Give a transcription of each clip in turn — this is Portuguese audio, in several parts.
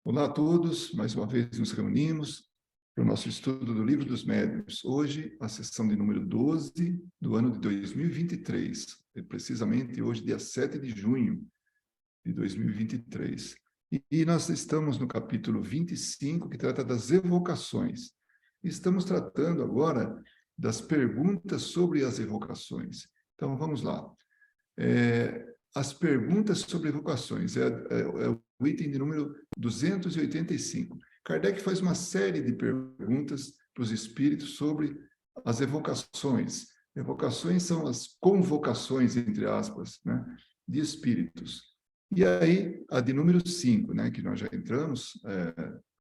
Olá a todos, mais uma vez nos reunimos para o nosso estudo do Livro dos Médiuns. Hoje, a sessão de número 12 do ano de 2023, precisamente hoje, dia 7 de junho de 2023. E nós estamos no capítulo 25, que trata das evocações. Estamos tratando agora das perguntas sobre as evocações. Então, vamos lá. As perguntas sobre evocações, é o item de número 285. Kardec faz uma série de perguntas para os espíritos sobre as evocações. Evocações são as convocações, entre aspas, né, de espíritos. E aí, a de número 5, né, que nós já entramos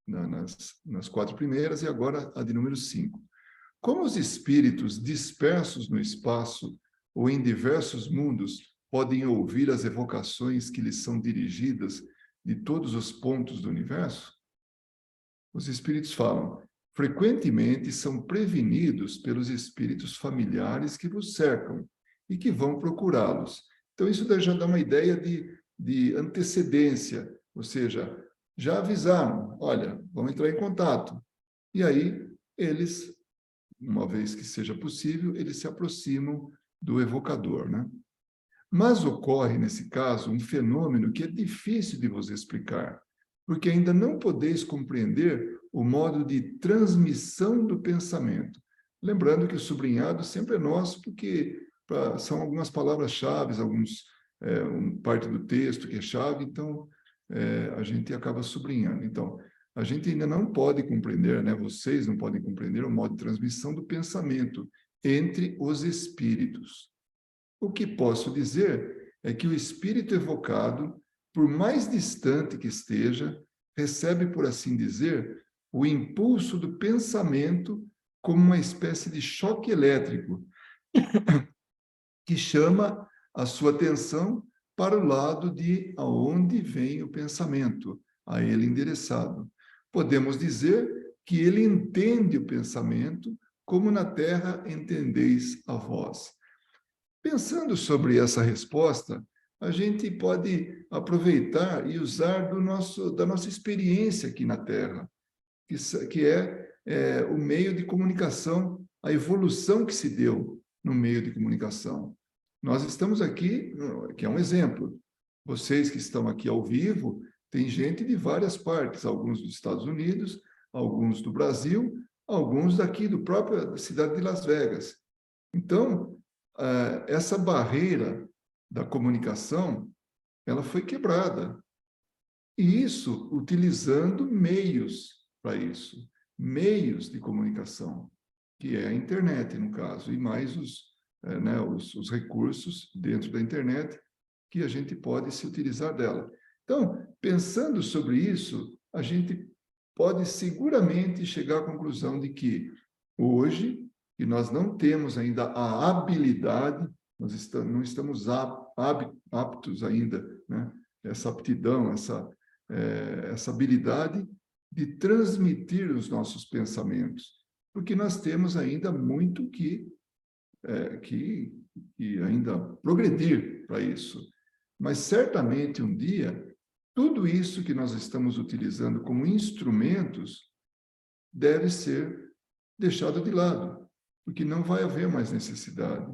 nas quatro primeiras, e agora a de número 5. Como os espíritos dispersos no espaço ou em diversos mundos podem ouvir as evocações que lhes são dirigidas de todos os pontos do universo? Os espíritos falam, frequentemente são prevenidos pelos espíritos familiares que vos cercam e que vão procurá-los. Então, isso já dá uma ideia de antecedência, ou seja, já avisaram, olha, vão entrar em contato. E aí, eles, uma vez que seja possível, eles se aproximam do evocador, né? Mas ocorre, nesse caso, um fenômeno que é difícil de vos explicar, porque ainda não podeis compreender o modo de transmissão do pensamento. Lembrando que o sublinhado sempre é nosso, porque são algumas palavras-chave, parte do texto que é chave, então a gente acaba sublinhando. Então, a gente ainda não pode compreender, né? Vocês não podem compreender o modo de transmissão do pensamento entre os espíritos. O que posso dizer é que o espírito evocado, por mais distante que esteja, recebe, por assim dizer, o impulso do pensamento como uma espécie de choque elétrico que chama a sua atenção para o lado de aonde vem o pensamento, a ele endereçado. Podemos dizer que ele entende o pensamento como na terra entendeis a vós. Pensando sobre essa resposta, a gente pode aproveitar e usar da nossa experiência aqui na Terra, que é o meio de comunicação, a evolução que se deu no meio de comunicação. Nós estamos aqui, que é um exemplo. Vocês que estão aqui ao vivo, tem gente de várias partes, alguns dos Estados Unidos, alguns do Brasil, alguns daqui da própria cidade de Las Vegas. Então, essa barreira da comunicação, ela foi quebrada. E isso utilizando meios para isso, meios de comunicação, que é a internet, no caso, e mais os recursos dentro da internet que a gente pode se utilizar dela. Então, pensando sobre isso, a gente pode seguramente chegar à conclusão de que hoje, que nós não temos ainda a habilidade, não estamos aptos ainda, né? Essa aptidão, essa habilidade de transmitir os nossos pensamentos, porque nós temos ainda muito que ainda progredir para isso. Mas certamente um dia, tudo isso que nós estamos utilizando como instrumentos deve ser deixado de lado, porque não vai haver mais necessidade.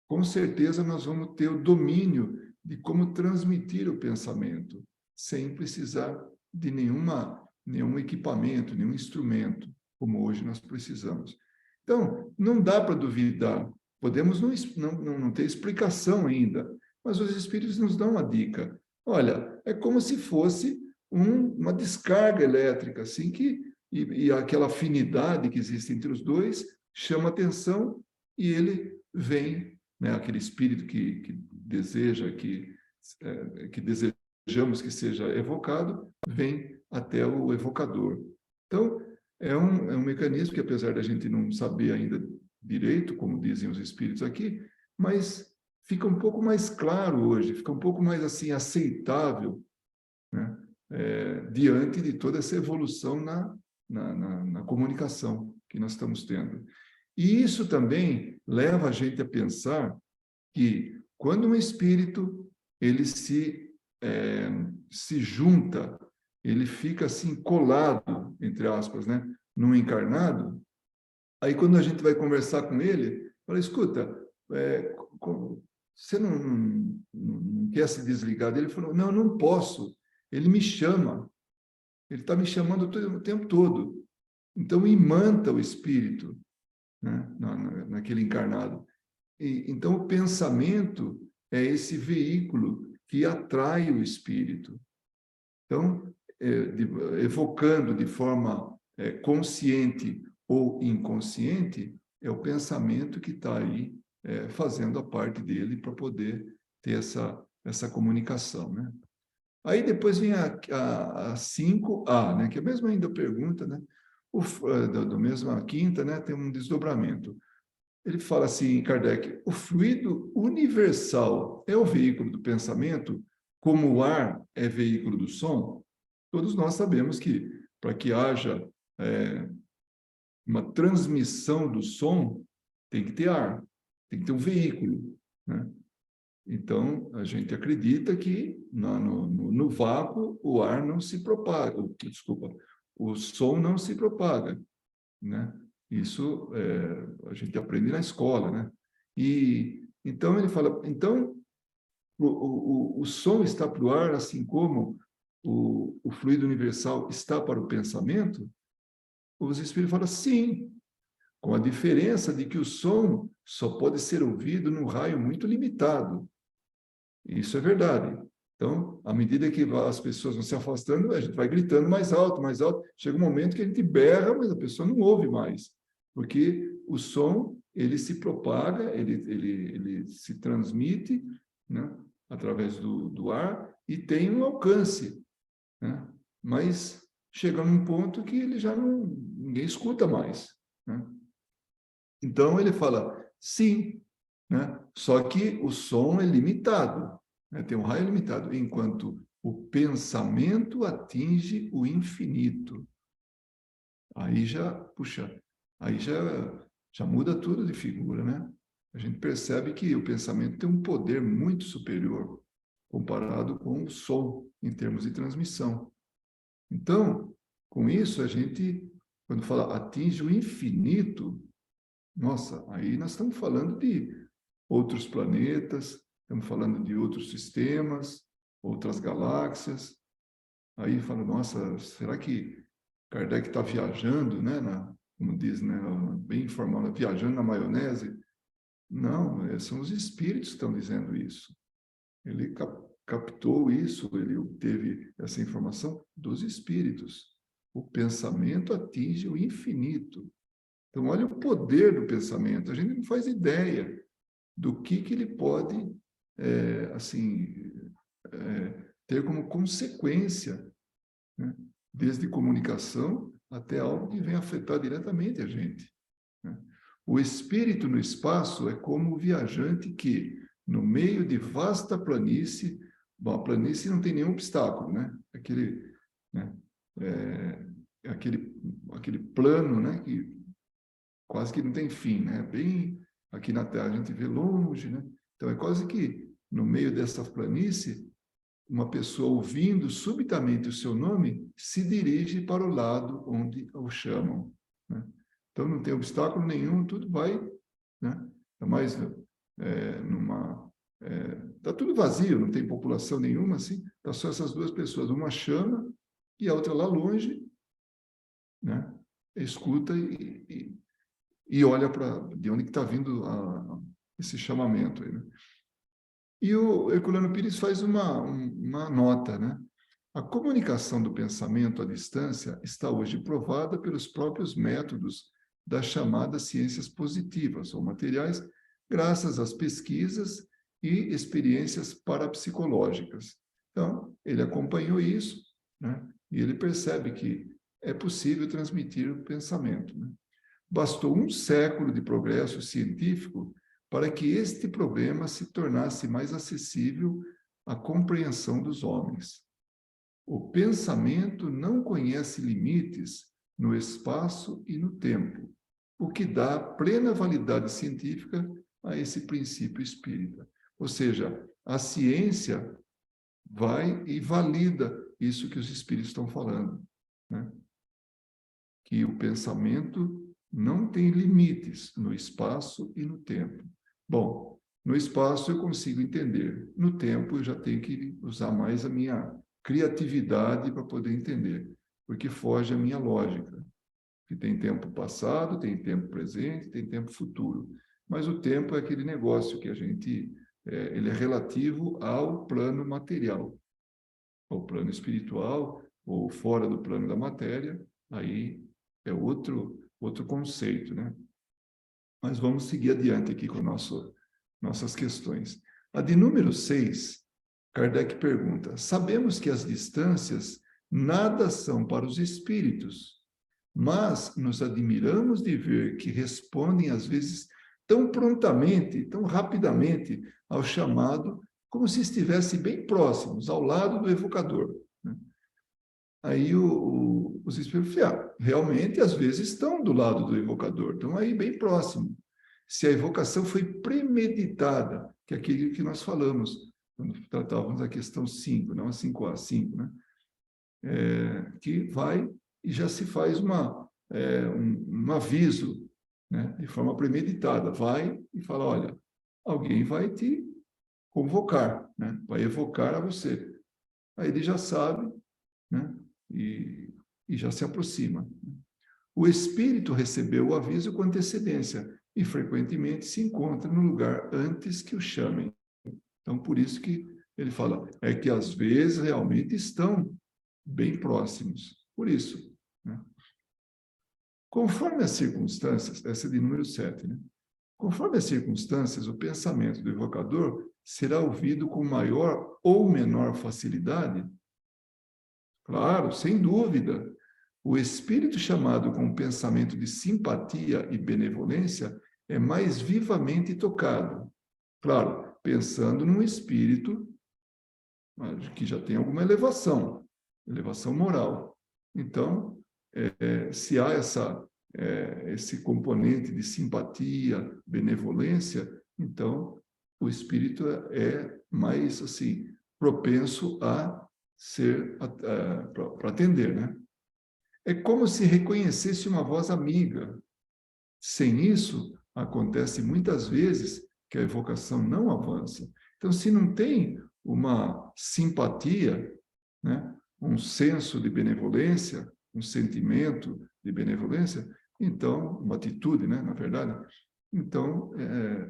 Com certeza nós vamos ter o domínio de como transmitir o pensamento, sem precisar de nenhum equipamento, nenhum instrumento, como hoje nós precisamos. Então, não dá para duvidar. Podemos não ter explicação ainda, mas os espíritos nos dão uma dica. Olha, é como se fosse uma descarga elétrica, assim, e aquela afinidade que existe entre os dois chama atenção e ele vem, né, aquele espírito que deseja, que desejamos que seja evocado, vem até o evocador. Então, é um mecanismo que, apesar da gente não saber ainda direito, como dizem os espíritos aqui, mas fica um pouco mais claro hoje, fica um pouco mais assim aceitável, né? Diante de toda essa evolução na comunicação que nós estamos tendo. E isso também leva a gente a pensar que quando um espírito ele se junta ele fica assim colado, entre aspas, né, no encarnado. Aí quando a gente vai conversar com ele, fala, escuta, você não quer se desligar dele? Ele falou, não, não posso. Ele me chama. Ele está me chamando o tempo todo. Então, imanta o espírito, né, naquele encarnado. Então, o pensamento é esse veículo que atrai o espírito. Então, evocando de forma consciente ou inconsciente, é o pensamento que está aí fazendo a parte dele para poder ter essa comunicação, né? Aí depois vem a 5A, né? Que é a mesma ainda pergunta, né? Do mesma quinta, né? Tem um desdobramento. Ele fala assim, Kardec, o fluido universal é o veículo do pensamento, como o ar é veículo do som? Todos nós sabemos que, para que haja uma transmissão do som, tem que ter ar, tem que ter um veículo, né? Então, a gente acredita que no vácuo o ar não se propaga, desculpa, o som não se propaga, né? Isso a gente aprende na escola, né? E então ele fala, então o som está para o ar, assim como o fluido universal está para o pensamento? Os espíritos falam sim, com a diferença de que o som só pode ser ouvido num raio muito limitado. Isso é verdade. Então, à medida que as pessoas vão se afastando, a gente vai gritando mais alto, mais alto. Chega um momento que a gente berra, mas a pessoa não ouve mais. Porque o som, ele se propaga, ele se transmite, né, através do ar e tem um alcance, né? Mas chega num ponto que ele já não... ninguém escuta mais, né? Então, ele fala, sim, né? Só que o som é limitado, né? Tem um raio limitado, enquanto o pensamento atinge o infinito. Aí já, puxa, aí já muda tudo de figura, né? A gente percebe que o pensamento tem um poder muito superior comparado com o som, em termos de transmissão. Então, com isso, a gente, quando fala atinge o infinito, nossa, aí nós estamos falando de outros planetas, estamos falando de outros sistemas, outras galáxias. Aí fala, nossa, será que Kardec está viajando, né? Como diz, né? Bem informal, viajando na maionese? Não, são os espíritos que estão dizendo isso. Ele captou isso, ele obteve essa informação dos espíritos. O pensamento atinge o infinito. Então, olha o poder do pensamento. A gente não faz ideia do que ele pode, ter como consequência, né? Desde comunicação até algo que vem afetar diretamente a gente, né? O espírito no espaço é como o viajante que, no meio de vasta planície, bom, a planície não tem nenhum obstáculo, né? Né? Aquele plano, né? Que quase que não tem fim, né? Bem aqui na Terra a gente vê longe, né? Então é quase que no meio dessa planície, uma pessoa ouvindo subitamente o seu nome se dirige para o lado onde o chamam, né? Então não tem obstáculo nenhum, tudo vai, né? É mais tá tudo vazio, não tem população nenhuma assim, tá só essas duas pessoas, uma chama e a outra lá longe, né? Escuta e olha para de onde que está vindo esse chamamento aí, né? E o Herculano Pires faz uma nota, né? A comunicação do pensamento à distância está hoje provada pelos próprios métodos das chamadas ciências positivas ou materiais, graças às pesquisas e experiências parapsicológicas. Então, ele acompanhou isso, né? E ele percebe que é possível transmitir o pensamento, né? Bastou um século de progresso científico para que este problema se tornasse mais acessível à compreensão dos homens. O pensamento não conhece limites no espaço e no tempo, o que dá plena validade científica a esse princípio espírita. Ou seja, a ciência vai e valida isso que os espíritos estão falando, né? Que o pensamento não tem limites no espaço e no tempo. Bom, no espaço eu consigo entender, no tempo eu já tenho que usar mais a minha criatividade para poder entender, porque foge a minha lógica, que tem tempo passado, tem tempo presente, tem tempo futuro. Mas o tempo é aquele negócio que a gente, ele é relativo ao plano material, ao plano espiritual, ou fora do plano da matéria, aí é outro conceito, né? Mas vamos seguir adiante aqui com nossas questões. A de número 6, Kardec pergunta: sabemos que as distâncias nada são para os espíritos, mas nos admiramos de ver que respondem às vezes tão prontamente, tão rapidamente ao chamado, como se estivessem bem próximos, ao lado do evocador, né? Aí os espíritos falam, realmente, às vezes estão do lado do evocador, estão aí bem próximo. Se a evocação foi premeditada, que é aquilo que nós falamos, quando tratávamos da questão 5, não a 5A, 5, né? Que vai e já se faz um aviso, né? De forma premeditada. Vai e fala, olha, alguém vai te convocar, né? Vai evocar a você. Aí ele já sabe, né? E já se aproxima. O espírito recebeu o aviso com antecedência e frequentemente se encontra no lugar antes que o chamem. Então, por isso que ele fala, é que às vezes realmente estão bem próximos. Por isso, né? Conforme as circunstâncias, essa é de número 7, né? Conforme as circunstâncias, o pensamento do evocador será ouvido com maior ou menor facilidade. Claro, sem dúvida. O espírito chamado com pensamento de simpatia e benevolência é mais vivamente tocado. Claro, pensando num espírito que já tem alguma elevação moral. Então, se há esse componente de simpatia, benevolência, então o espírito é mais assim propenso a ser para atender, né? É como se reconhecesse uma voz amiga. Sem isso, acontece muitas vezes que a evocação não avança. Então, se não tem uma simpatia, né, um senso de benevolência, um sentimento de benevolência, então, uma atitude, né, na verdade, então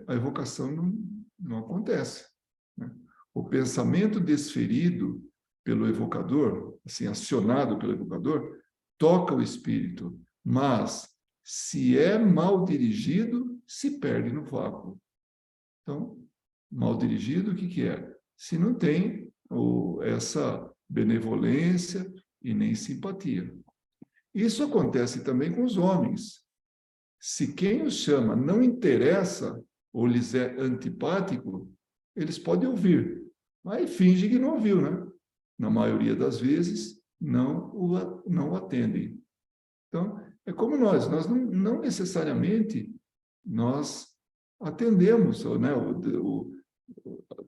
a evocação não acontece, né? O pensamento desferido pelo evocador, assim, acionado pelo evocador, toca o espírito, mas se é mal dirigido, se perde no vácuo. Então, mal dirigido, o que é? Se não tem essa benevolência e nem simpatia. Isso acontece também com os homens. Se quem os chama não interessa ou lhes é antipático, eles podem ouvir, mas finge que não ouviu, né? Na maioria das vezes, não o atendem. Então, é como nós não necessariamente nós atendemos, né,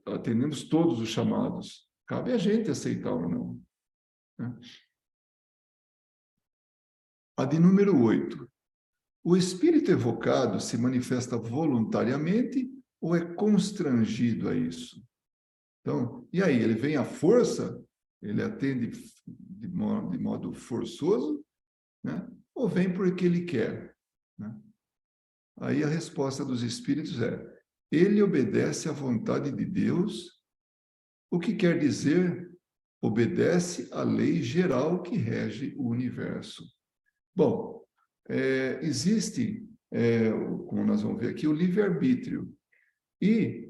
atendemos todos os chamados. Cabe a gente aceitar ou não, né? A de número 8. O espírito evocado se manifesta voluntariamente ou é constrangido a isso? Então, e aí, ele vem à força? Ele atende de modo forçoso, né? Ou vem porque ele quer, né? Aí a resposta dos espíritos é: ele obedece à vontade de Deus, o que quer dizer obedece à lei geral que rege o universo. Bom, existe, como nós vamos ver aqui, o livre-arbítrio. E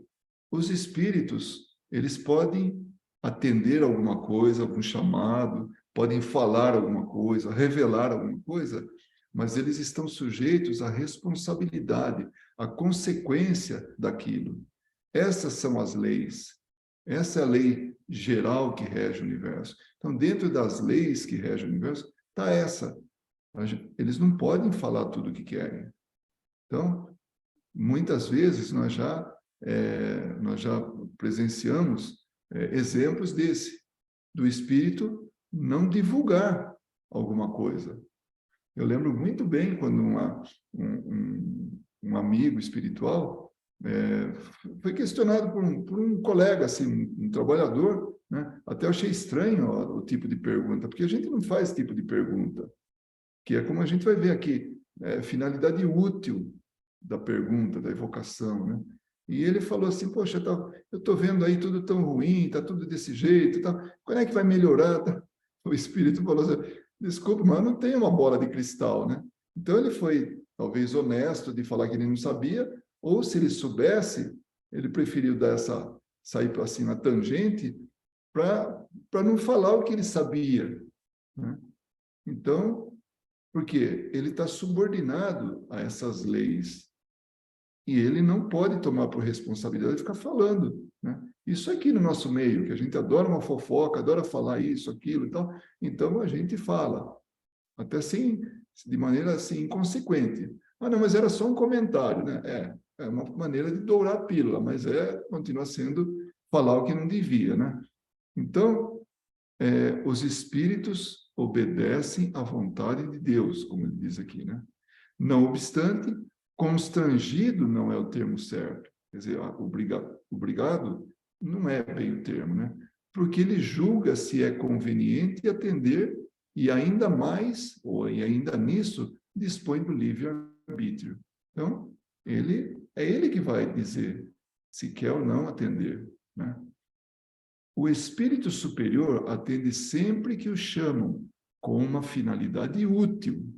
os espíritos, eles podem atender alguma coisa, algum chamado, podem falar alguma coisa, revelar alguma coisa, mas eles estão sujeitos à responsabilidade, à consequência daquilo. Essas são as leis. Essa é a lei geral que rege o universo. Então, dentro das leis que regem o universo, está essa. Eles não podem falar tudo o que querem. Então, muitas vezes nós já presenciamos exemplos do espírito não divulgar alguma coisa. Eu lembro muito bem quando um amigo espiritual foi questionado por um colega, assim, um trabalhador, né? Até eu achei estranho o tipo de pergunta, porque a gente não faz esse tipo de pergunta, que é como a gente vai ver aqui, finalidade útil da pergunta, da evocação, né? E ele falou assim, poxa, eu estou vendo aí tudo tão ruim, está tudo desse jeito, tá, quando é que vai melhorar? O espírito falou assim, desculpa, mas eu não tenho uma bola de cristal, né? Então ele foi, talvez, honesto de falar que ele não sabia, ou se ele soubesse, ele preferiu sair assim na tangente para não falar o que ele sabia, né? Então, porque ele está subordinado a essas leis e ele não pode tomar por responsabilidade ficar falando, né? Isso aqui no nosso meio, que a gente adora uma fofoca, adora falar isso, aquilo e tal, então a gente fala, até assim, de maneira assim, inconsequente. Ah, não, mas era só um comentário, né? É uma maneira de dourar a pílula, mas continua sendo falar o que não devia, né? Então, os espíritos obedecem à vontade de Deus, como ele diz aqui, né? Não obstante, constrangido não é o termo certo. Quer dizer, obrigado não é bem o termo, né? Porque ele julga se é conveniente atender e ainda mais, e ainda nisso, dispõe do livre-arbítrio. Então, é ele que vai dizer se quer ou não atender, né? O espírito superior atende sempre que o chamam, com uma finalidade útil.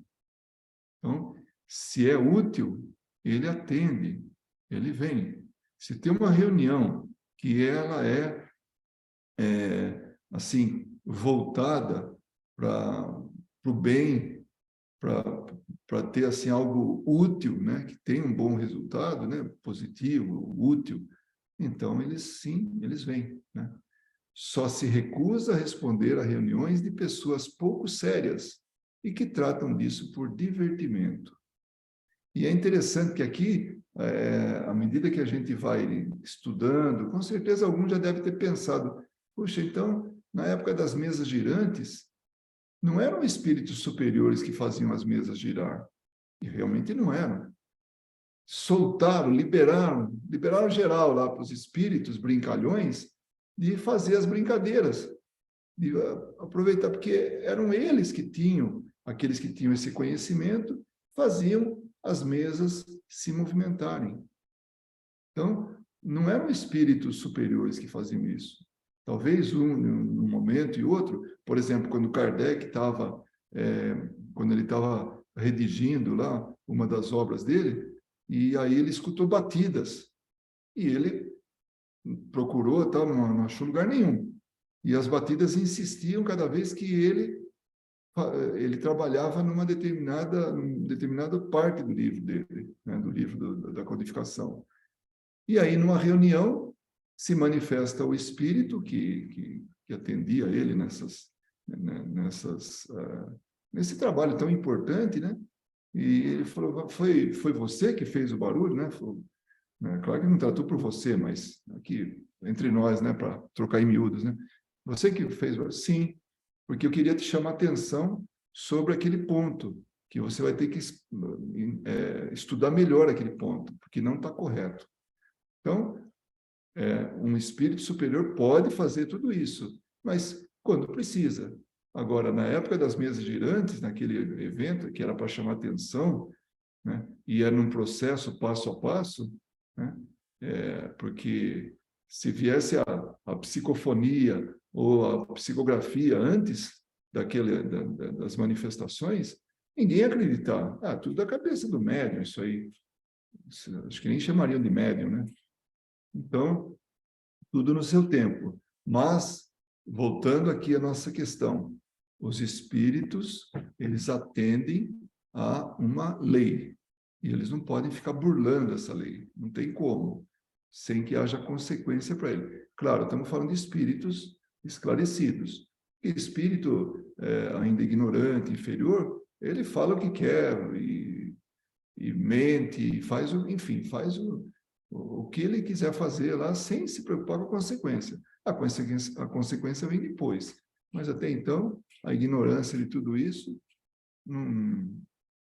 Então, se é útil, ele atende, ele vem. Se tem uma reunião que ela assim, voltada para o bem, para ter assim algo útil, né, que tem um bom resultado, né, positivo, útil, então eles vêm, né? Só se recusa a responder a reuniões de pessoas pouco sérias e que tratam disso por divertimento. E é interessante que aqui, à medida que a gente vai estudando, com certeza algum já deve ter pensado, puxa, então, na época das mesas girantes, não eram espíritos superiores que faziam as mesas girar. E realmente não eram. Soltaram, liberaram geral lá para os espíritos brincalhões de fazer as brincadeiras, de aproveitar, porque eram eles que tinham, aqueles que tinham esse conhecimento, faziam as mesas se movimentarem. Então, não eram espíritos superiores que faziam isso. Talvez num momento e outro, por exemplo, quando Kardec estava, quando ele estava redigindo lá uma das obras dele, e aí ele escutou batidas, e ele procurou, tal, não achou lugar nenhum. E as batidas insistiam cada vez que ele trabalhava numa determinada parte do livro dele, né, do livro da codificação. E aí, numa reunião, se manifesta o espírito que atendia ele nesse trabalho tão importante, né? E ele falou, foi você que fez o barulho, né? Falou, né? Claro que não tratou por você, mas aqui, entre nós, né, para trocar em miúdos, né? Você que fez o barulho? Sim, porque eu queria te chamar a atenção sobre aquele ponto, que você vai ter que estudar melhor aquele ponto, porque não está correto. Então, um espírito superior pode fazer tudo isso, mas quando precisa. Agora, na época das mesas girantes, naquele evento que era para chamar atenção, né, e era num processo passo a passo, né, porque se viesse a psicofonia ou a psicografia antes das manifestações, ninguém ia acreditar. Ah, tudo da cabeça do médium, isso aí. Acho que nem chamariam de médium, né? Então, tudo no seu tempo. Mas, voltando aqui à nossa questão, os espíritos, eles atendem a uma lei. E eles não podem ficar burlando essa lei. Não tem como, sem que haja consequência para ele. Claro, estamos falando de espíritos esclarecidos. E espírito ainda ignorante, inferior, ele fala o que quer e mente, faz o que ele quiser fazer lá, sem se preocupar com a consequência. A consequência vem depois. mas até então, a ignorância de tudo isso não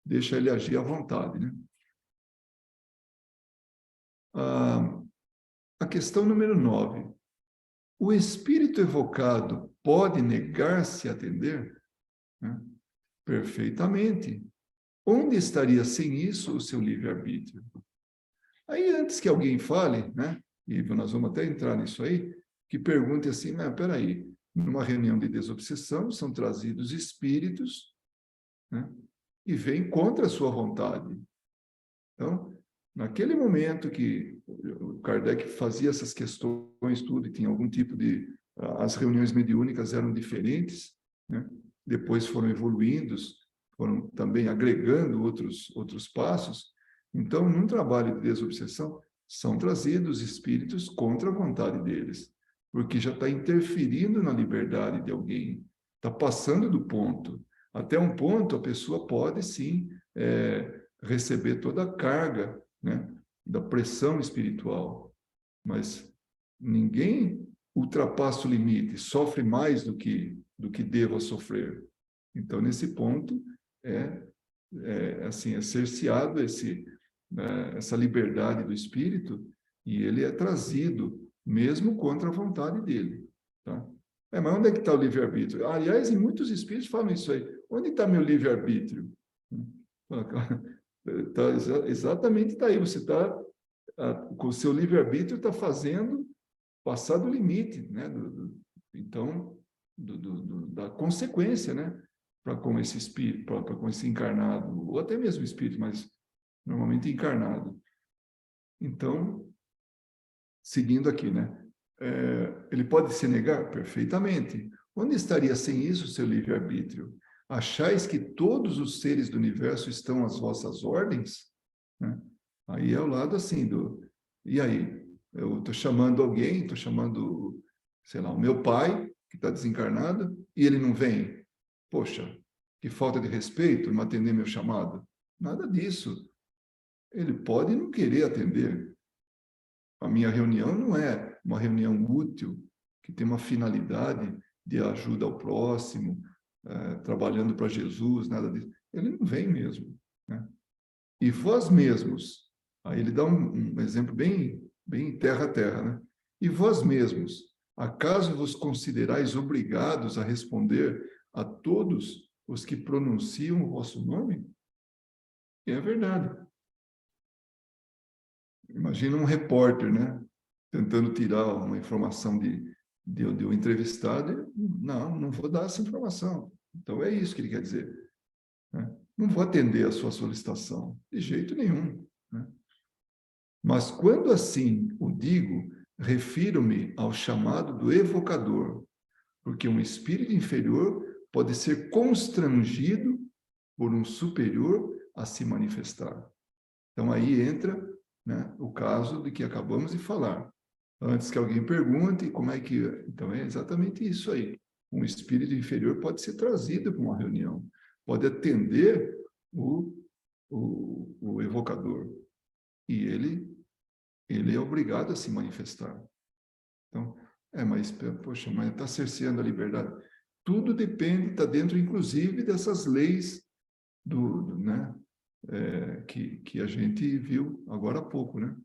deixa ele agir à vontade, né? A questão número 9. O espírito evocado pode negar-se a atender? Né? Perfeitamente. Onde estaria sem isso o seu livre-arbítrio? Aí, antes que alguém fale, né, e nós vamos até entrar nisso aí, que pergunte assim, mas peraí, numa reunião de desobsessão são trazidos espíritos, né, e vêm contra a sua vontade. Então, naquele momento que o Kardec fazia essas questões, tudo, e tinha algum tipo de... As reuniões mediúnicas eram diferentes, né? Depois foram evoluindo, foram também agregando outros passos. Então, num trabalho de desobsessão, são trazidos espíritos contra a vontade deles, porque já está interferindo na liberdade de alguém, está passando do ponto. Até um ponto, a pessoa pode, sim, receber toda a carga, né, da pressão espiritual, mas ninguém ultrapassa o limite, sofre mais do que deva sofrer. Então, nesse ponto, assim, é cerceado essa liberdade do espírito e ele é trazido mesmo contra a vontade dele, tá? Mas onde é que está o livre-arbítrio? Aliás, em muitos espíritos falam isso aí. Onde está meu livre-arbítrio? Exatamente está aí. Você está, com o seu livre-arbítrio, está fazendo passar do limite, né? Então, da consequência, né? Para com esse espírito, para com esse encarnado, ou até mesmo espírito, mas normalmente encarnado. Então, seguindo aqui, né? Ele pode se negar? Perfeitamente. Onde estaria sem isso o seu livre-arbítrio? Achais que todos os seres do universo estão às vossas ordens? Né? Aí é o lado assim do... E aí? Eu estou chamando alguém, estou chamando, sei lá, o meu pai, que está desencarnado, e ele não vem. Poxa, que falta de respeito não atender meu chamado. Nada disso. Ele pode não querer atender. A minha reunião não é uma reunião útil, que tem uma finalidade de ajuda ao próximo, trabalhando para Jesus, nada disso. Ele não vem mesmo, né? E vós mesmos, aí ele dá um exemplo bem terra a terra, né? E vós mesmos, acaso vos considerais obrigados a responder a todos os que pronunciam o vosso nome? E é verdade. Imagina um repórter, né? Tentando tirar uma informação de um entrevistado. Não vou dar essa informação. Então, é isso que ele quer dizer, né? Não vou atender a sua solicitação, de jeito nenhum, né? Mas quando assim o digo, refiro-me ao chamado do evocador, porque um espírito inferior pode ser constrangido por um superior a se manifestar. Então aí entra, né, o caso de que acabamos de falar. Antes que alguém pergunte como é que... Então é exatamente isso aí. Um espírito inferior pode ser trazido para uma reunião, pode atender o evocador. E ele é obrigado a se manifestar. Então, mas, poxa, mas está cerceando a liberdade. Tudo depende, está dentro, inclusive, dessas leis né, que a gente viu agora há pouco, né?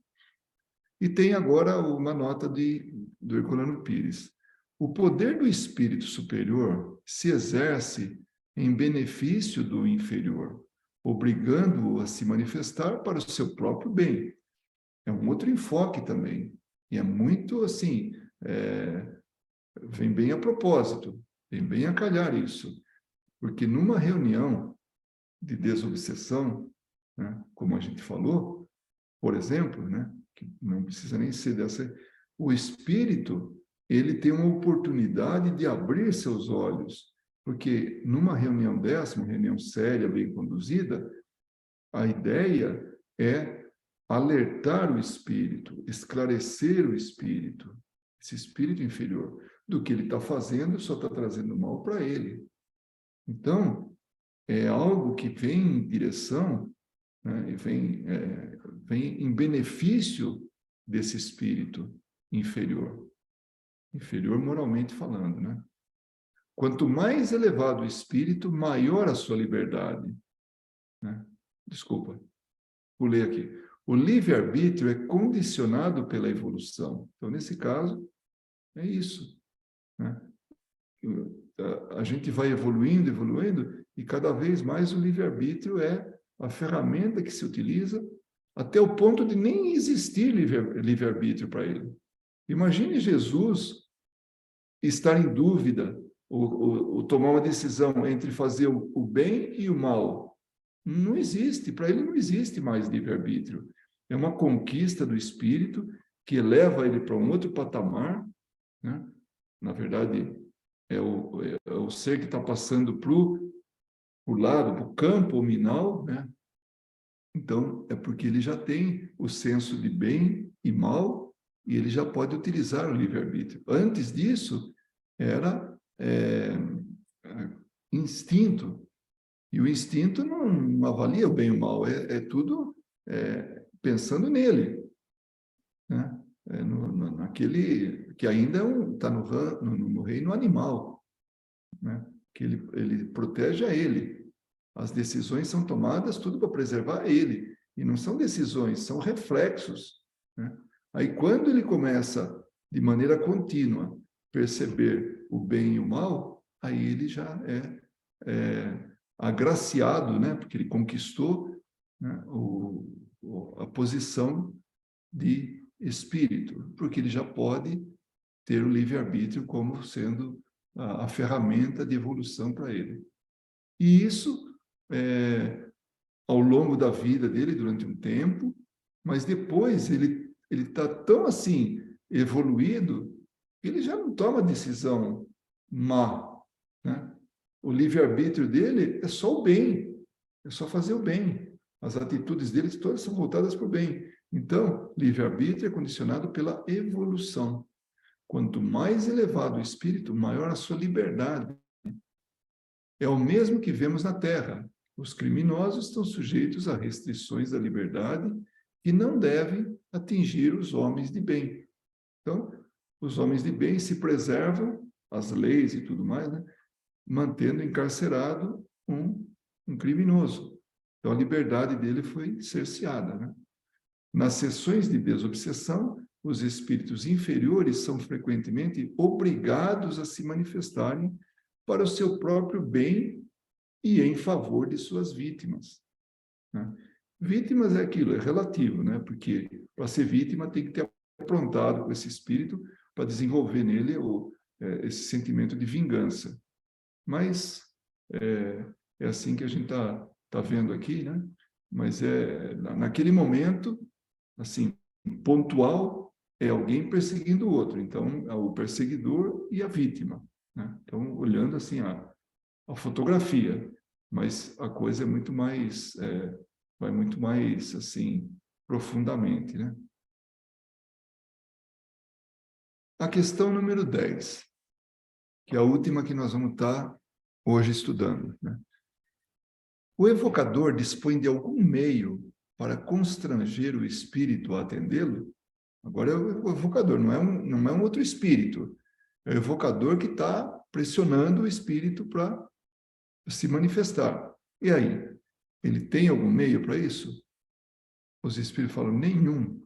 E tem agora uma nota do Herculano Pires. O poder do espírito superior se exerce em benefício do inferior, obrigando-o a se manifestar para o seu próprio bem. É um outro enfoque também. E é muito assim, vem bem a propósito, vem bem a calhar isso. Porque numa reunião de desobsessão, né, como a gente falou, por exemplo, né, que não precisa nem ser dessa, o espírito, ele tem uma oportunidade de abrir seus olhos, porque numa reunião dessa, uma reunião séria, bem conduzida, a ideia é alertar o espírito, esclarecer o espírito, esse espírito inferior, do que ele está fazendo, só está trazendo mal para ele. Então, é algo que vem em direção, né, e vem em benefício desse espírito inferior moralmente falando, né? Quanto mais elevado o espírito, maior a sua liberdade. Né? Desculpa, pulei aqui. O livre-arbítrio é condicionado pela evolução. Então, nesse caso, é isso. Né? A gente vai evoluindo, evoluindo, e cada vez mais o livre-arbítrio é a ferramenta que se utiliza até o ponto de nem existir livre-arbítrio para ele. Imagine Jesus estar em dúvida ou tomar uma decisão entre fazer o bem e o mal. Não existe, para ele não existe mais livre-arbítrio. É uma conquista do espírito que eleva ele para um outro patamar, né? Na verdade, é o ser que está passando para o lado, para o campo nominal, né? Então, é porque ele já tem o senso de bem e mal e ele já pode utilizar o livre-arbítrio. Antes disso, era instinto. E o instinto não avalia o bem e o mal, é tudo pensando nele, né? Naquele que ainda está no reino animal, né? Que ele protege a ele. As decisões são tomadas tudo para preservar ele. E não são decisões, são reflexos, né? Aí, quando ele começa, de maneira contínua, perceber o bem e o mal, aí ele já é agraciado, né? Porque ele conquistou, né? A posição de espírito, porque ele já pode ter o livre-arbítrio como sendo a ferramenta de evolução para ele. E isso, ao longo da vida dele, durante um tempo, mas depois ele está tão assim evoluído, que ele já não toma decisão má, né? O livre-arbítrio dele é só o bem, é só fazer o bem. As atitudes dele todas são voltadas para o bem. Então, livre-arbítrio é condicionado pela evolução. Quanto mais elevado o espírito, maior a sua liberdade. É o mesmo que vemos na Terra. Os criminosos estão sujeitos a restrições da liberdade que não devem atingir os homens de bem. Então, os homens de bem se preservam, as leis e tudo mais, né? Mantendo encarcerado um criminoso. Então, a liberdade dele foi cerceada, né? Nas sessões de desobsessão, os espíritos inferiores são frequentemente obrigados a se manifestarem para o seu próprio bem e em favor de suas vítimas, né? Vítimas é aquilo, é relativo, né? Porque para ser vítima tem que ter aprontado com esse espírito para desenvolver nele esse sentimento de vingança. Mas é assim que a gente tá vendo aqui, né? Mas naquele momento, assim, pontual, é alguém perseguindo o outro. Então, é o perseguidor e a vítima, né? Então, olhando assim a fotografia, mas a coisa é muito mais, vai muito mais, assim, profundamente, né? A questão número 10, que é a última que nós vamos estar hoje estudando, né? O evocador dispõe de algum meio para constranger o espírito a atendê-lo? Agora é o evocador, não é um outro espírito. É o evocador que está pressionando o espírito para se manifestar. E aí? Ele tem algum meio para isso? Os espíritos falam, nenhum.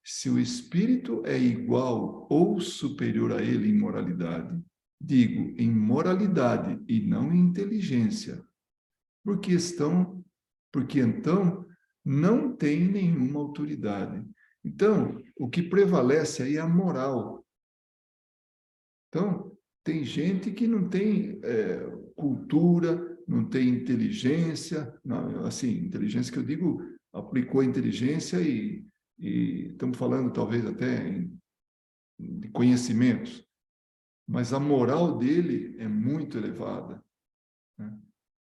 Se o espírito é igual ou superior a ele em moralidade, digo, em moralidade e não em inteligência, porque então não tem nenhuma autoridade. Então, o que prevalece aí é a moral. Então, tem gente que não tem cultura, não tem inteligência, não, assim, inteligência que eu digo, aplicou a inteligência e estamos falando talvez até de conhecimentos, mas a moral dele é muito elevada, né?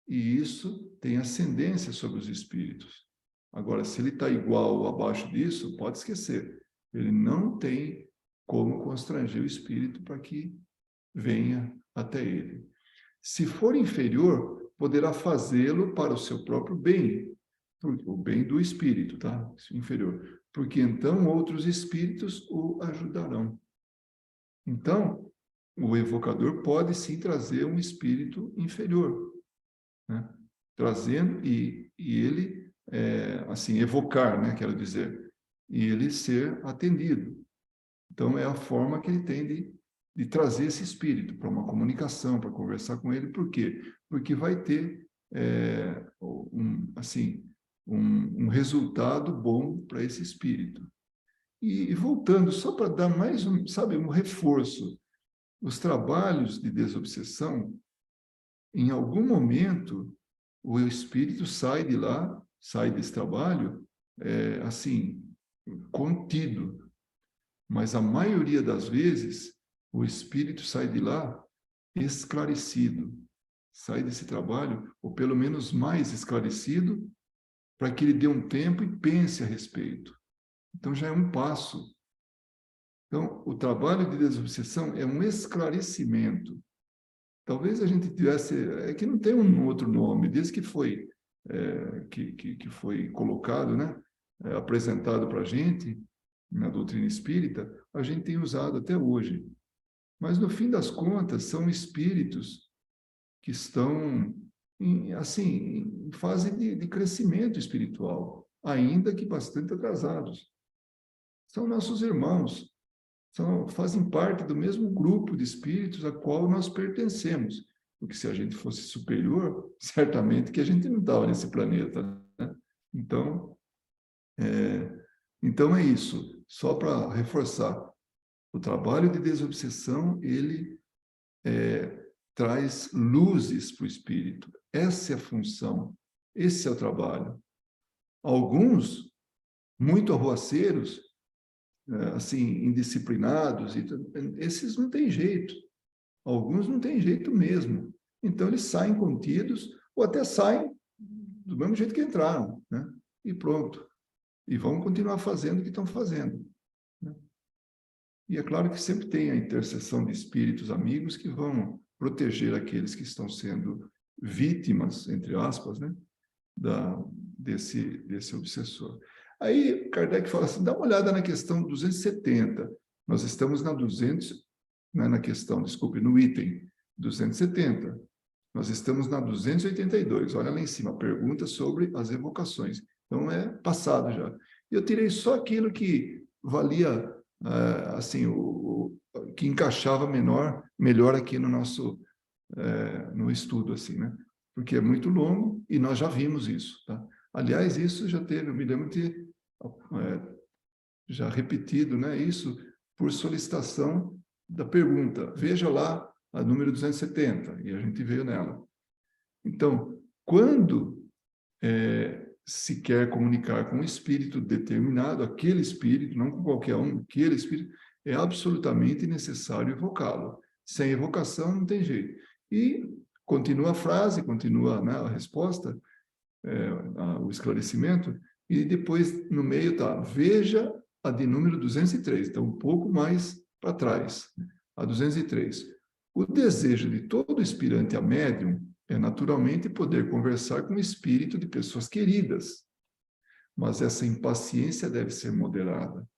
E isso tem ascendência sobre os espíritos. Agora, se ele está igual ou abaixo disso, pode esquecer. Ele não tem como constranger o espírito para que venha até ele. Se for inferior, poderá fazê-lo para o seu próprio bem, o bem do espírito, tá? Inferior. Porque então outros espíritos o ajudarão. Então, o evocador pode sim trazer um espírito inferior, né? Trazendo e ele, assim, evocar, né? Quero dizer, e ele ser atendido. Então, é a forma que ele tem de trazer esse espírito para uma comunicação, para conversar com ele. Por quê? Porque vai ter, um resultado bom para esse espírito. E voltando, só para dar mais um reforço, os trabalhos de desobsessão, em algum momento, o espírito sai de lá, sai desse trabalho, assim, contido. Mas a maioria das vezes, o espírito sai de lá esclarecido, sai desse trabalho, ou pelo menos mais esclarecido, para que ele dê um tempo e pense a respeito. Então, já é um passo. Então, o trabalho de desobsessão é um esclarecimento. Talvez a gente tivesse... É que não tem um outro nome, desde que foi, que foi colocado, né? Apresentado para a gente, na doutrina espírita, a gente tem usado até hoje. Mas, no fim das contas, são espíritos que estão, em fase de crescimento espiritual, ainda que bastante atrasados. São nossos irmãos, fazem parte do mesmo grupo de espíritos a qual nós pertencemos. Porque se a gente fosse superior, certamente que a gente não estava nesse planeta, né? Então, é isso. Só para reforçar, o trabalho de desobsessão, ele traz luzes para o espírito. Essa é a função, esse é o trabalho. Alguns, muito arruaceiros, assim, indisciplinados, esses não têm jeito. Alguns não têm jeito mesmo. Então, eles saem contidos, ou até saem do mesmo jeito que entraram, né? E pronto. E vão continuar fazendo o que estão fazendo, né? E é claro que sempre tem a intercessão de espíritos amigos que vão proteger aqueles que estão sendo vítimas, entre aspas, né, desse obsessor. Aí Kardec fala assim, dá uma olhada na questão 270. Nós estamos na 200, né, na questão, desculpe, no item 270. Nós estamos na 282. Olha lá em cima, pergunta sobre as evocações. Então, é passado já. Eu tirei só aquilo que valia, assim, que encaixava melhor aqui no nosso no estudo, assim, né? Porque é muito longo e nós já vimos isso, tá? Aliás, isso já teve, eu me lembro de ter já repetido, né? Isso por solicitação da pergunta. Veja lá a número 270, e a gente veio nela. Então, quando se quer comunicar com um espírito determinado, aquele espírito, não com qualquer um, aquele espírito, é absolutamente necessário evocá-lo. Sem evocação não tem jeito. E continua a frase, continua, né, a resposta, o esclarecimento, e depois no meio está, veja a de número 203, então um pouco mais para trás, a 203. O desejo de todo aspirante a médium é naturalmente poder conversar com o espírito de pessoas queridas, mas essa impaciência deve ser moderada,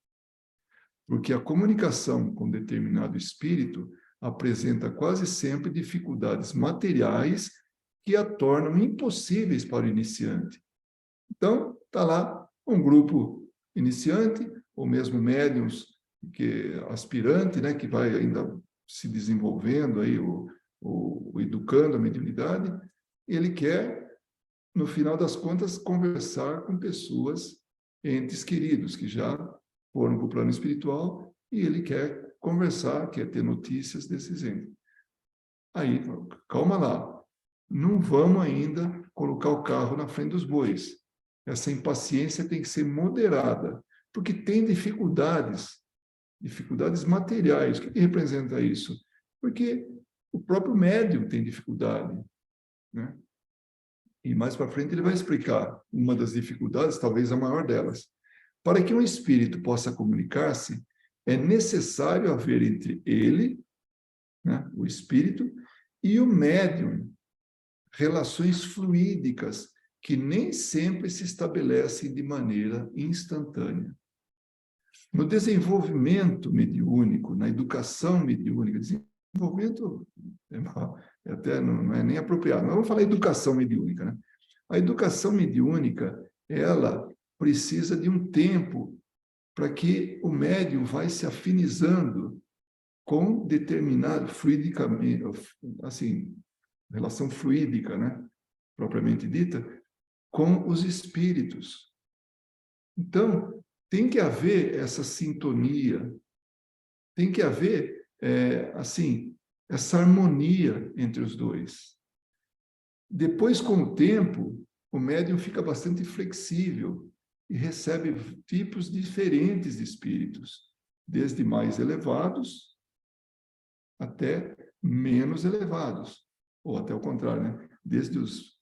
porque a comunicação com determinado espírito apresenta quase sempre dificuldades materiais que a tornam impossíveis para o iniciante. Então, está lá um grupo iniciante, ou mesmo médiums, que aspirante, né, que vai ainda se desenvolvendo, aí, educando a mediunidade, ele quer, no final das contas, conversar com pessoas, entes queridos, que já foram para o plano espiritual, e ele quer conversar, quer ter notícias desses entes. Aí, calma lá, não vamos ainda colocar o carro na frente dos bois. Essa impaciência tem que ser moderada, porque tem dificuldades materiais. O que representa isso? Porque o próprio médium tem dificuldade, né? E mais para frente ele vai explicar uma das dificuldades, talvez a maior delas. Para que um espírito possa comunicar-se, é necessário haver entre ele, né, o espírito, e o médium relações fluídicas que nem sempre se estabelecem de maneira instantânea. No desenvolvimento mediúnico, na educação mediúnica, desenvolvimento até não é nem apropriado. Mas vamos falar educação mediúnica, né? A educação mediúnica, ela precisa de um tempo para que o médium vai se afinizando com determinado, fluidicamente, assim, relação fluídica, né? Propriamente dita, com os espíritos. Então, tem que haver essa sintonia, tem que haver, assim, essa harmonia entre os dois. Depois, com o tempo, o médium fica bastante flexível e recebe tipos diferentes de espíritos, desde mais elevados até menos elevados, ou até o contrário, né? Desde os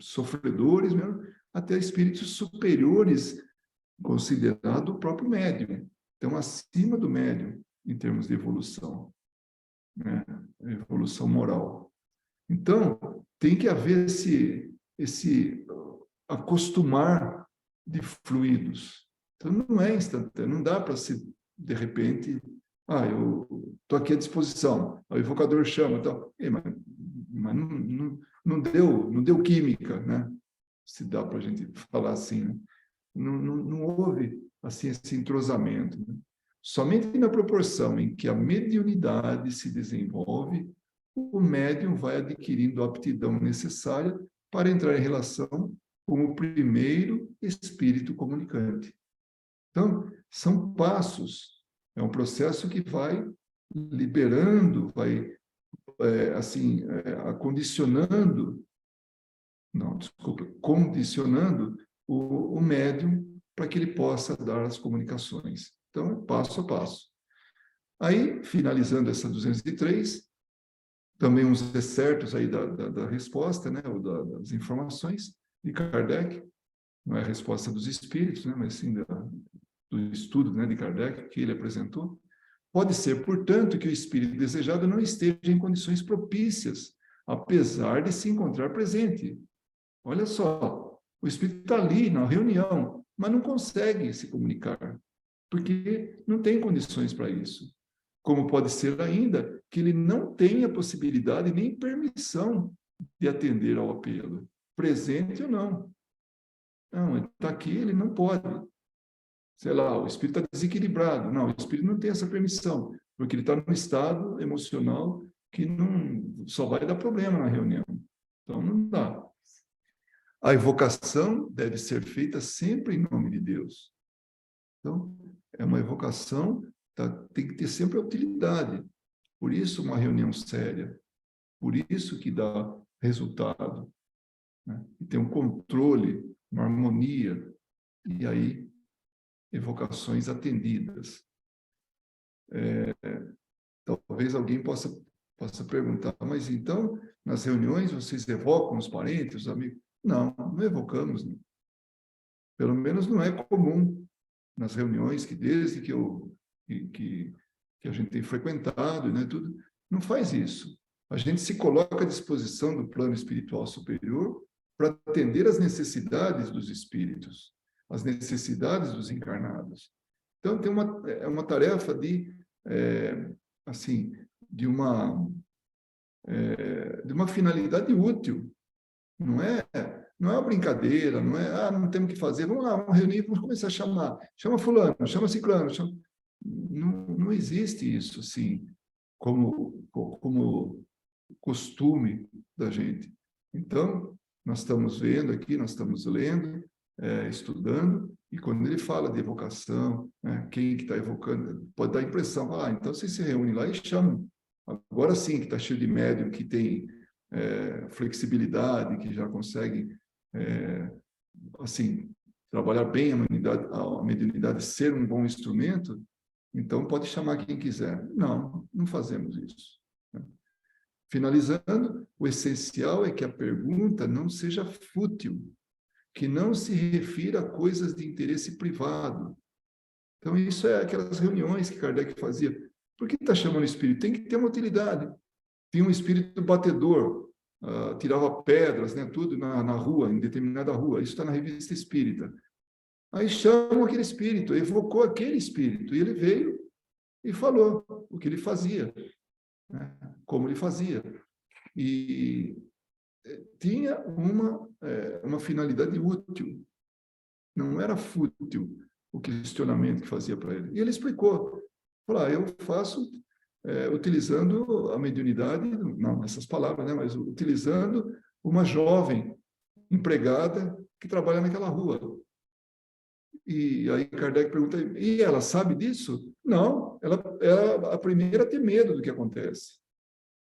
sofredores mesmo, até espíritos superiores, considerado o próprio médium. Então, acima do médium, em termos de evolução, né? Evolução moral. Então, tem que haver esse acostumar de fluidos. Então, não é instantâneo, não dá para se, de repente, eu estou aqui à disposição, o evocador chama, então, mas não deu química, né? Se dá para a gente falar assim, né? Não houve assim, esse entrosamento. Né? Somente na proporção em que a mediunidade se desenvolve, o médium vai adquirindo a aptidão necessária para entrar em relação com o primeiro espírito comunicante. Então, são passos, é um processo que vai liberando, vai acondicionando, condicionando o médium para que ele possa dar as comunicações. Então, é passo a passo. Aí, finalizando essa 203, também uns excertos aí da resposta, né, ou das informações de Kardec, não é a resposta dos espíritos, né, mas sim do estudo, né, de Kardec que ele apresentou. Pode ser, portanto, que o espírito desejado não esteja em condições propícias, apesar de se encontrar presente. Olha só, o espírito está ali na reunião, mas não consegue se comunicar, porque não tem condições para isso. Como pode ser ainda que ele não tenha possibilidade nem permissão de atender ao apelo, presente ou não. Não, ele está aqui, ele não pode. Sei lá, o espírito está desequilibrado. Não, o espírito não tem essa permissão, porque ele está num estado emocional que não só vai dar problema na reunião. Então, não dá. A evocação deve ser feita sempre em nome de Deus. Então, é uma evocação, tem que ter sempre a utilidade. Por isso, uma reunião séria. Por isso que dá resultado. Né? E tem um controle, uma harmonia. E aí, evocações atendidas. Talvez alguém possa perguntar, mas então, nas reuniões, vocês evocam os parentes, os amigos? Não evocamos. Né? Pelo menos não é comum nas reuniões que desde que a gente tem frequentado, né, tudo, não faz isso. A gente se coloca à disposição do plano espiritual superior para atender às necessidades dos espíritos, às necessidades dos encarnados. Então, tem uma tarefa assim, de uma finalidade útil. Não é uma brincadeira, não temos que fazer, vamos lá, vamos reunir, vamos começar a chamar. Chama fulano, chama ciclano. Não existe isso, assim, como costume da gente. Então, nós estamos vendo aqui, nós estamos lendo, estudando, e quando ele fala de evocação, né, quem que está evocando, pode dar a impressão, então vocês se reúnem lá e chamam. Agora sim, que está cheio de médium, que tem flexibilidade, que já consegue, assim, trabalhar bem a mediunidade, ser um bom instrumento, então pode chamar quem quiser. Não fazemos isso. Né? Finalizando, o essencial é que a pergunta não seja fútil, que não se refira a coisas de interesse privado. Então, isso é aquelas reuniões que Kardec fazia. Por que está chamando o espírito? Tem que ter uma utilidade. Tinha um espírito batedor, tirava pedras, né, tudo na rua, em determinada rua. Isso está na revista Espírita. Aí chamam aquele espírito, evocou aquele espírito, e ele veio e falou o que ele fazia. né? Como ele fazia. E tinha uma finalidade útil, não era fútil o questionamento que fazia para ele. E ele explicou, falou, eu faço utilizando a mediunidade, não essas palavras, né, mas utilizando uma jovem empregada que trabalha naquela rua. E aí Kardec pergunta, e ela sabe disso? Não, ela é a primeira a ter medo do que acontece.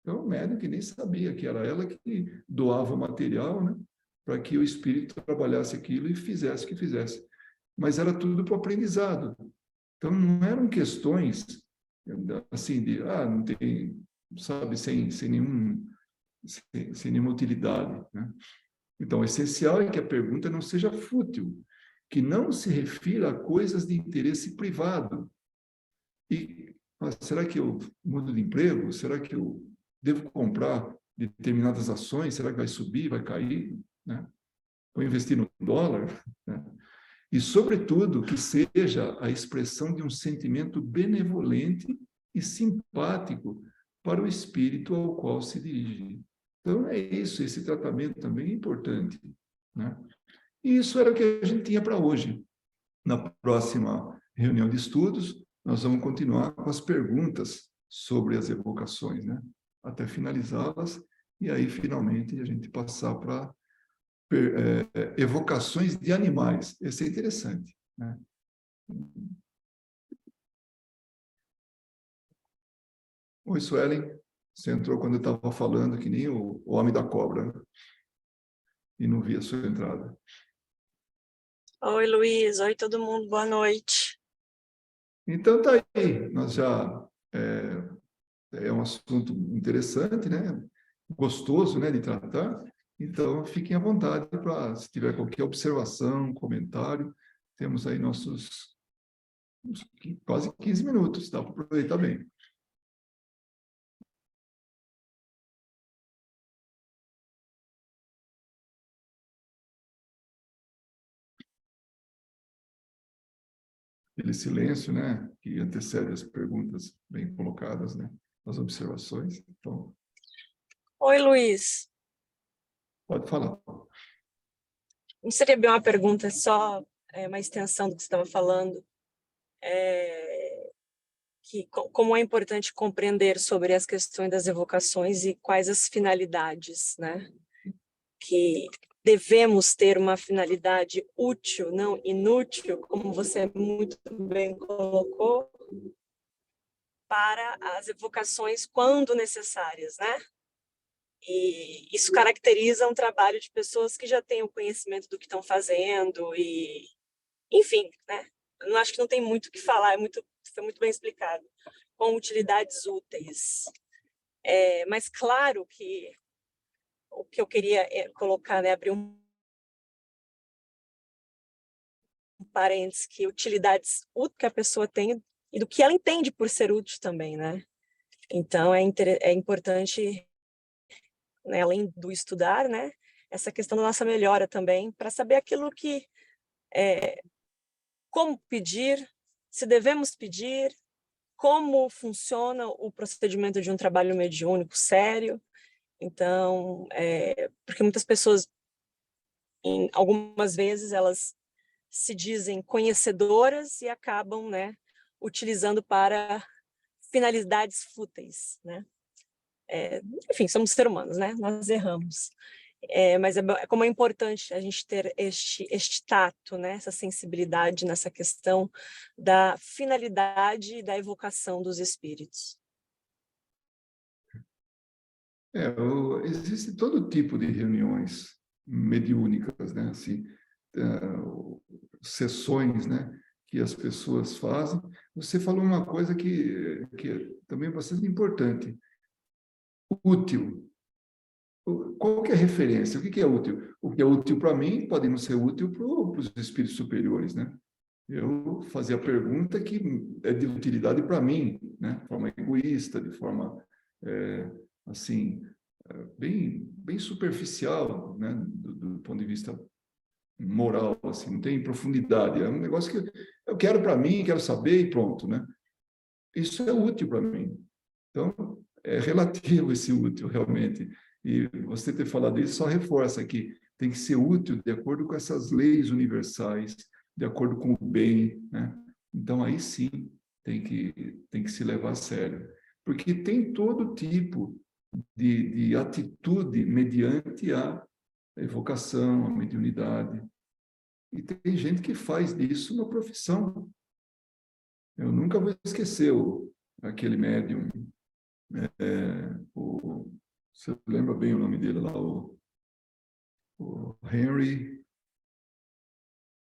Então, o médium que nem sabia que era ela que doava o material, né, para que o espírito trabalhasse aquilo e fizesse o que fizesse. Mas era tudo para o aprendizado. Então, não eram questões assim de, não tem, sabe, sem nenhuma utilidade, né? Então, o essencial é que a pergunta não seja fútil, que não se refira a coisas de interesse privado. E será que eu mudo de emprego? Será que eu devo comprar determinadas ações? Será que vai subir, vai cair? Né? Vou investir no dólar? Né? E, sobretudo, que seja a expressão de um sentimento benevolente e simpático para o espírito ao qual se dirige. Então, é isso, esse tratamento também é importante, né? E isso era o que a gente tinha para hoje. Na próxima reunião de estudos, nós vamos continuar com as perguntas sobre as evocações, né? Até finalizá-las, e aí, finalmente, a gente passar para evocações de animais. Esse é interessante, né? Oi, Suelen. Você entrou quando eu estava falando, que nem o homem da cobra, né? E não vi a sua entrada. Oi, Luiz. Oi, todo mundo. Boa noite. Então, tá aí. Nós já... É um assunto interessante, né? Gostoso, né, de tratar. Então, fiquem à vontade para, se tiver qualquer observação, comentário, temos aí nossos quase 15 minutos, dá para aproveitar bem. Aquele silêncio, né, que antecede as perguntas bem colocadas, né, as observações. Então, Oi, Luiz. pode falar. Não seria bem uma pergunta, só uma extensão do que você estava falando. Como é importante compreender sobre as questões das evocações e quais as finalidades, né? Que devemos ter uma finalidade útil, não inútil, como você muito bem colocou, para as evocações quando necessárias, né? E isso caracteriza um trabalho de pessoas que já têm o conhecimento do que estão fazendo e, enfim, né? Eu acho que não tem muito o que falar, foi muito bem explicado, com utilidades úteis. Mas claro que o que eu queria colocar, né, abrir um parênteses, que utilidades úteis que a pessoa tem e do que ela entende por ser útil também, né? Então, é importante, né, além do estudar, né, essa questão da nossa melhora também, para saber aquilo que, como pedir, se devemos pedir, como funciona o procedimento de um trabalho mediúnico sério. Então, porque muitas pessoas, algumas vezes, elas se dizem conhecedoras e acabam, né, utilizando para finalidades fúteis, né? Enfim, somos seres humanos, né? Nós erramos. Mas como é importante a gente ter este tato, né? Essa sensibilidade nessa questão da finalidade e da evocação dos espíritos. Existe todo tipo de reuniões mediúnicas, né? Assim, sessões, né, que as pessoas fazem. Você falou uma coisa que é também bastante importante. Útil. Qual que é a referência? O que é útil? O que é útil para mim pode não ser útil para os espíritos superiores, né? Eu fazia a pergunta que é de utilidade para mim, né? De forma egoísta, de forma, assim, bem superficial, né? Do ponto de vista moral, assim, não tem profundidade. É um negócio que eu quero para mim, quero saber e pronto, né? Isso é útil para mim. Então, é relativo esse útil, realmente. E você ter falado isso só reforça que tem que ser útil de acordo com essas leis universais, de acordo com o bem, né? Então, aí sim, tem que se levar a sério. Porque tem todo tipo de atitude mediante a evocação, a mediunidade. E tem gente que faz disso uma profissão. Eu nunca vou esquecer aquele médium, você lembra bem o nome dele lá, o Henry,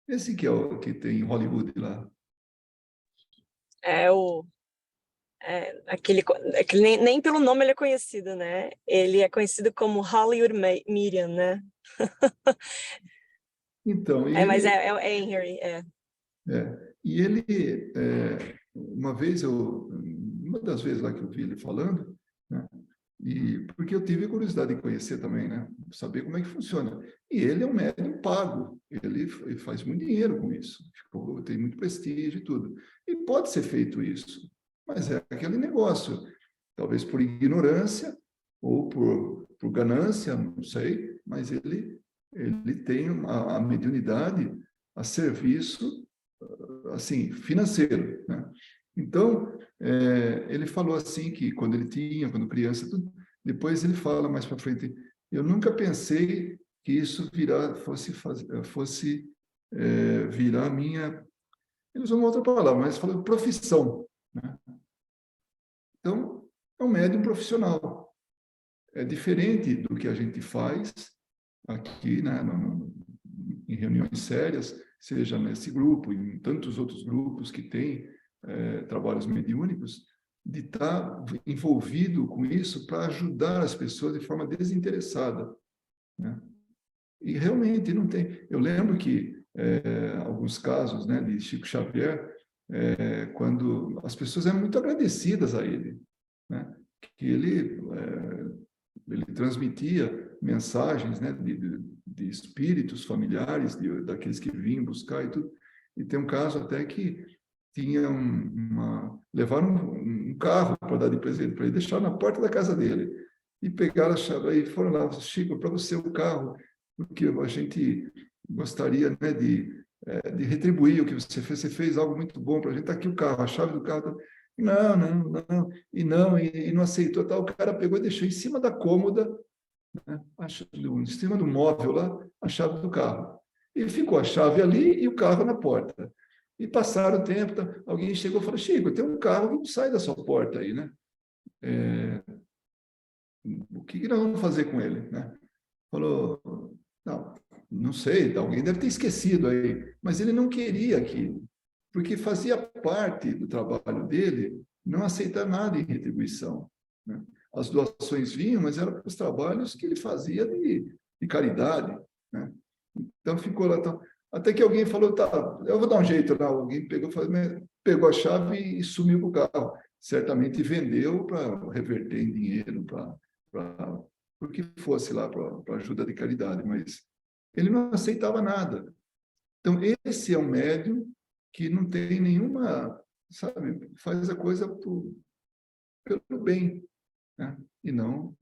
esse que é o que tem em Hollywood lá. Aquele nem pelo nome ele é conhecido, né? Ele é conhecido como Hollywood Medium, né? Então, Mas é Henry, e ele, uma das vezes lá que eu vi ele falando, né? E porque eu tive curiosidade de conhecer também, né? Saber como é que funciona. E ele é um médium pago, ele faz muito dinheiro com isso, tem muito prestígio e tudo. E pode ser feito isso, mas é aquele negócio, talvez por ignorância ou por ganância, não sei, mas ele tem a mediunidade a serviço, assim, financeiro, né? Então, ele falou assim que quando criança, tudo, depois ele fala mais para frente, eu nunca pensei que isso fosse virar minha, ele usou uma outra palavra, mas falou profissão, né? Então, é um médium profissional. É diferente do que a gente faz aqui, né, em reuniões sérias, seja nesse grupo, em tantos outros grupos que têm trabalhos mediúnicos, de estar envolvido com isso para ajudar as pessoas de forma desinteressada, né? E realmente não tem. Eu lembro que alguns casos, né, de Chico Xavier, quando as pessoas eram muito agradecidas a ele, né? Que ele transmitia mensagens, né, de espíritos familiares, daqueles que vinham buscar e tudo. E tem um caso até que levaram um carro para dar de presente para ele, deixaram na porta da casa dele. E pegaram a chave e foram lá, Chico, para você o carro, porque a gente gostaria, né, de retribuir o que você fez. Você fez algo muito bom para a gente. Está aqui o carro, a chave do carro. Não, e não aceitou. Tal. O cara pegou e deixou em cima da cômoda, né, em cima do móvel lá, a chave do carro. E ficou a chave ali e o carro na porta. E passaram o tempo, alguém chegou e falou, Chico, tem um carro que não sai da sua porta aí, né? O que nós vamos fazer com ele, né? Falou, não sei, alguém deve ter esquecido aí, mas ele não queria aquilo, porque fazia parte do trabalho dele não aceitar nada em retribuição, né? As doações vinham, mas eram para os trabalhos que ele fazia de caridade, né? Então ficou lá, até que alguém falou, tá, eu vou dar um jeito lá, alguém pegou a chave e sumiu com o carro, certamente vendeu para reverter em dinheiro, porque fosse lá para ajuda de caridade, mas ele não aceitava nada. Então, esse é um médium que não tem nenhuma, sabe, faz a coisa pelo bem, né? E não.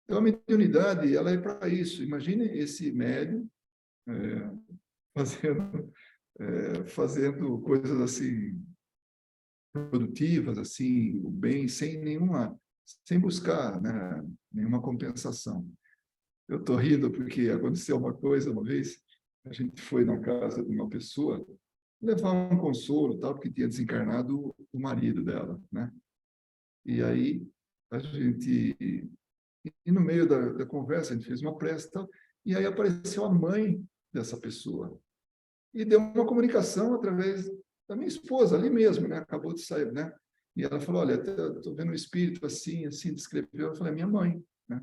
Então, a mediunidade, ela é para isso. Imagine esse médium fazendo coisas assim, produtivas, assim, o bem, sem buscar, né, nenhuma compensação. Eu estou rindo porque aconteceu uma coisa uma vez, a gente foi na casa de uma pessoa levar um consolo, tal, porque tinha desencarnado o marido dela, né? E aí a gente, e no meio da conversa, a gente fez uma prece, tal, e aí apareceu a mãe dessa pessoa e deu uma comunicação através da minha esposa ali mesmo, né? Acabou de sair, né? E ela falou, olha, estou vendo um espírito assim, descreveu. Eu falei, minha mãe, né?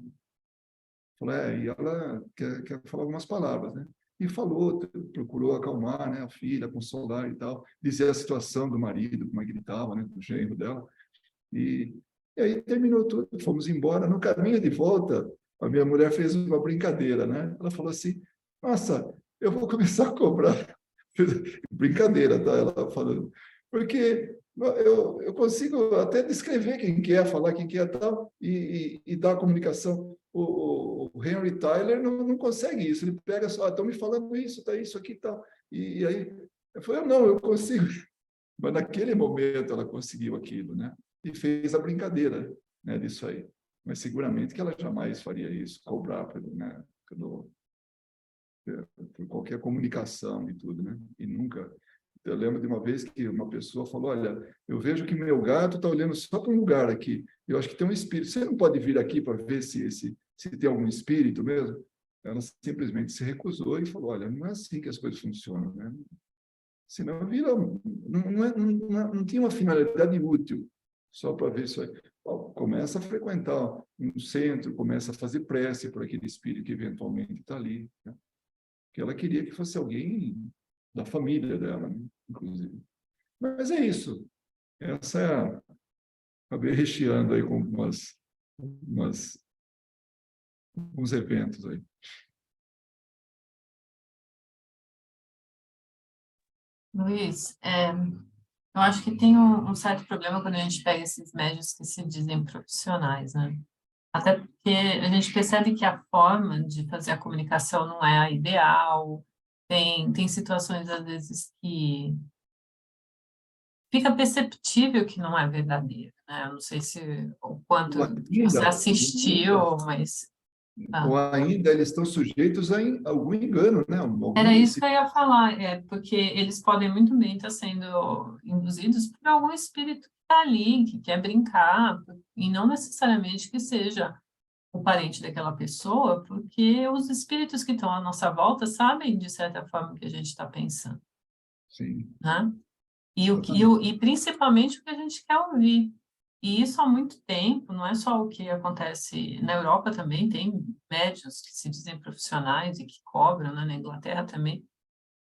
Falou, e ela quer falar algumas palavras, né? E falou, procurou acalmar, né, a filha, consolar e tal, dizer a situação do marido, como é que ele estava, né, do genro dela. E aí terminou tudo, fomos embora. No caminho de volta, a minha mulher fez uma brincadeira, né? Ela falou assim, nossa, eu vou começar a cobrar. Brincadeira, tá? Ela falando. Porque Eu consigo até descrever quem que é, falar quem que é tal, e dar a comunicação. O Henry Tyler não consegue isso, ele pega só, estão me falando isso, tá isso aqui e tal. E aí, eu falei, não, eu consigo. Mas naquele momento ela conseguiu aquilo, né? E fez a brincadeira, né, disso aí. Mas seguramente que ela jamais faria isso, cobrar né, por qualquer comunicação e tudo, né? E nunca. Eu lembro de uma vez que uma pessoa falou: olha, eu vejo que meu gato está olhando só para um lugar aqui. Eu acho que tem um espírito. Você não pode vir aqui para ver se tem algum espírito mesmo? Ela simplesmente se recusou e falou: olha, não é assim que as coisas funcionam, né? Senão vira, não tinha uma finalidade útil só para ver isso aí. Começa a frequentar um centro, começa a fazer prece por aquele espírito que eventualmente está ali, né? Que ela queria que fosse alguém da família dela, né? Inclusive. Mas é isso. Essa é a... Acabei recheando aí com uns eventos aí. Luiz, eu acho que tem um certo problema quando a gente pega esses médios que se dizem profissionais, né? Até porque a gente percebe que a forma de fazer a comunicação não é a ideal, tem situações, às vezes, que fica perceptível que não é verdadeiro, né? Eu não sei se o quanto você assistiu, mas... Ou ainda eles estão sujeitos a algum engano, né? Era isso que eu ia falar, porque eles podem muito bem estar sendo induzidos por algum espírito que está ali, que quer brincar, e não necessariamente que seja o parente daquela pessoa, porque os espíritos que estão à nossa volta sabem, de certa forma, o que a gente está pensando. Sim. Né? E principalmente o que a gente quer ouvir. E isso há muito tempo, não é só o que acontece na Europa também, tem médiuns que se dizem profissionais e que cobram, né? Na Inglaterra também.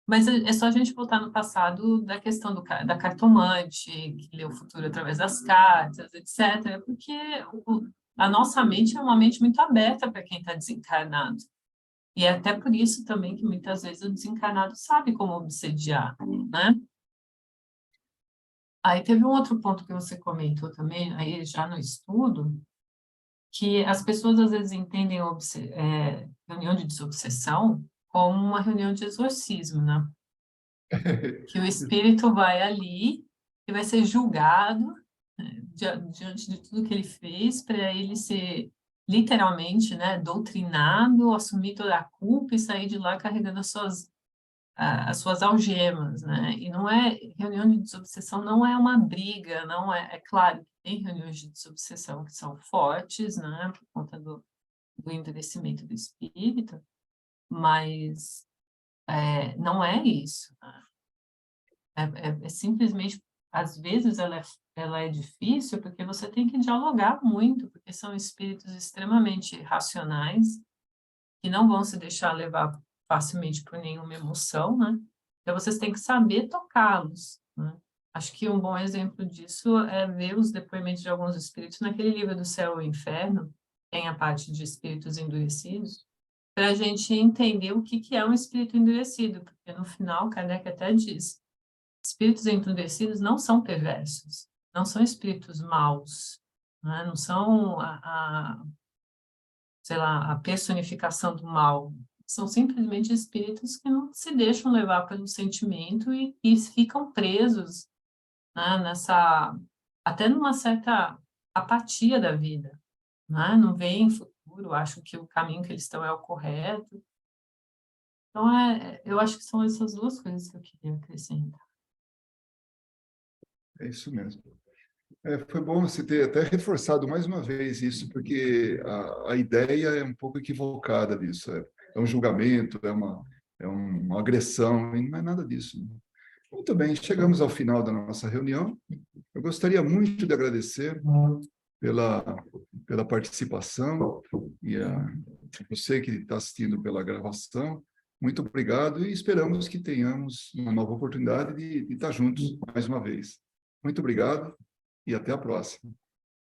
Mas é só a gente voltar no passado da questão da cartomante, que lê o futuro através das cartas, etc. Porque a nossa mente é uma mente muito aberta para quem está desencarnado. E é até por isso também que muitas vezes o desencarnado sabe como obsediar, né? Aí teve um outro ponto que você comentou também, aí já no estudo, que as pessoas às vezes entendem reunião de desobsessão como uma reunião de exorcismo, né? Que o espírito vai ali e vai ser julgado, né, diante de tudo que ele fez, para ele ser literalmente, né, doutrinado, assumir toda a culpa e sair de lá carregando as suas algemas, né? E não é reunião de desobsessão, não é uma briga, não é claro que tem reuniões de desobsessão que são fortes, né, por conta do endurecimento do espírito, mas não é isso, né? Simplesmente, às vezes ela é difícil porque você tem que dialogar muito, porque são espíritos extremamente racionais que não vão se deixar levar facilmente por nenhuma emoção, né? Então, vocês têm que saber tocá-los, né? Acho que um bom exemplo disso é ver os depoimentos de alguns espíritos naquele livro do Céu e Inferno, tem a parte de espíritos endurecidos, para a gente entender o que é um espírito endurecido, porque no final, Kardec até diz, espíritos endurecidos não são perversos, não são espíritos maus, né? Não são sei lá, a personificação do mal. São simplesmente espíritos que não se deixam levar pelo sentimento e ficam presos, né, até numa certa apatia da vida, né? Não veem futuro, acham que o caminho que eles estão é o correto. Então, eu acho que são essas duas coisas que eu queria acrescentar. É isso mesmo. Foi bom você ter até reforçado mais uma vez isso, porque a ideia é um pouco equivocada disso. É um julgamento, é uma agressão, e não é nada disso, né? Muito bem, chegamos ao final da nossa reunião. Eu gostaria muito de agradecer pela participação e a você que está assistindo pela gravação. Muito obrigado e esperamos que tenhamos uma nova oportunidade de estar juntos mais uma vez. Muito obrigado e até a próxima.